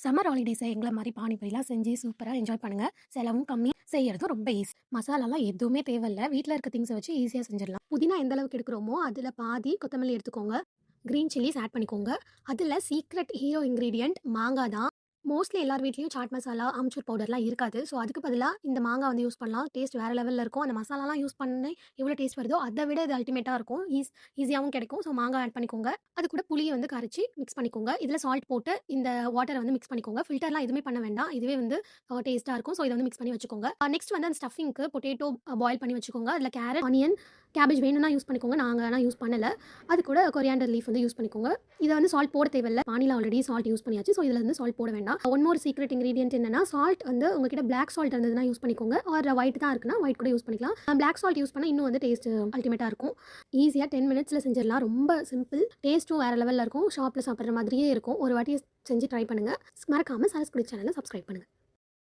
Summer ஹாலிடேஸை எங்களை மாதிரி பானிபூரிலாம் செஞ்சு சூப்பராக என்ஜாய் பண்ணுங்க. செலவும் கம்மி, செய்யறதும் ரொம்ப ஈஸி. மசாலாலாம் எதுவுமே தேவையில்ல, வீட்டில் இருக்க திங்ஸை வச்சு ஈஸியாக செஞ்சிடலாம். புதினா எந்த அளவுக்கு எடுக்கிறோமோ அதில் பாதி கொத்தமல்லி எடுத்துக்கோங்க. க்ரீன் சில்லிஸ் ஆட் பண்ணிக்கோங்க. அதில் சீக்ரெட் ஹீரோ இன்க்ரீடியன்ட் மாங்காய் தான். மோஸ்ட்லி எல்லார் வீட்லேயும் சாட் மசாலா, ஆம்ச்சூர் பவுடர்லாம் இருக்காது. ஸோ அதுக்கு பதிலாக இந்த மாங்காய் வந்து யூஸ் பண்ணலாம். டேஸ்ட் வேறு லெவலில் இருக்கும். அந்த மசாலாலாம் யூஸ் பண்ணி எவ்வளோ டேஸ்ட் வருதோ அதை விட இது அல்டிமேட்டாக இருக்கும். ஈஸியாகவும் கிடைக்கும். ஸோ மாங்காய் ஆட் பண்ணிக்கோங்க. அது கூட புளியை வந்து கரைச்சி மிக்ஸ் பண்ணிக்கோங்க. இதில் சால்ட் போட்டு இந்த வாட்டரை வந்து மிக்ஸ் பண்ணிக்கோங்க. ஃபில்டர்லாம் எதுவுமே பண்ண வேண்டாம். இதுவே வந்து டேஸ்ட்டாக இருக்கும். ஸோ இதை வந்து மிக்ஸ் பண்ணி வச்சுக்கோங்க. நெக்ஸ்ட் வந்து அந்த ஸ்டஃபிங்க்கு பொட்டேட்டோ பாயில் பண்ணி வச்சுக்கோங்க. அதில் கேரட், ஆனியன், கேபேஜ் வேணும்னா யூஸ் பண்ணிக்கோங்க. நாங்கள் ஆனால் யூஸ் பண்ணலை. அது கூட கொரியாண்டர் லீஃப் வந்து யூஸ் பண்ணிக்கோங்க. இதை வந்து சால்ட் போட தேவையில்ல. பானியில் ஆல்ரெடி சால்ட் யூஸ் பண்ணியாச்சு. ஸோ இதில் வந்து சால்ட் போட வேண்டாம். ஒன் மோர் சீக்ரெட் இன்கிரீடியன்ட் என்னன்னா, சால்ட் வந்து உங்ககிட்ட பிளாக் சால்ட் இருந்ததுன்னா யூஸ் பண்ணிக்கோங்க. ஆர் ஒயிட் தான் இருக்குன்னா ஒயிட் கூட யூஸ் பண்ணிக்கலாம். பிளாக் சால்ட் யூஸ் பண்ணால் இன்னும் வந்து டேஸ்ட் அல்டிமேட்டாக இருக்கும். ஈஸியாக 10 மினிட்ஸில் செஞ்சிடலாம். ரொம்ப சிம்பிள். டேஸ்ட்டும் வேறு லெவலில் இருக்கும். ஷாப்பில் சாப்பிட்ற மாதிரியே இருக்கும். ஒரு வாட்டி செஞ்சு ட்ரை பண்ணுங்கள். மறக்காமல் சரஸ்குடி சேனலை சப்ஸ்கிரைப் பண்ணுங்கள்.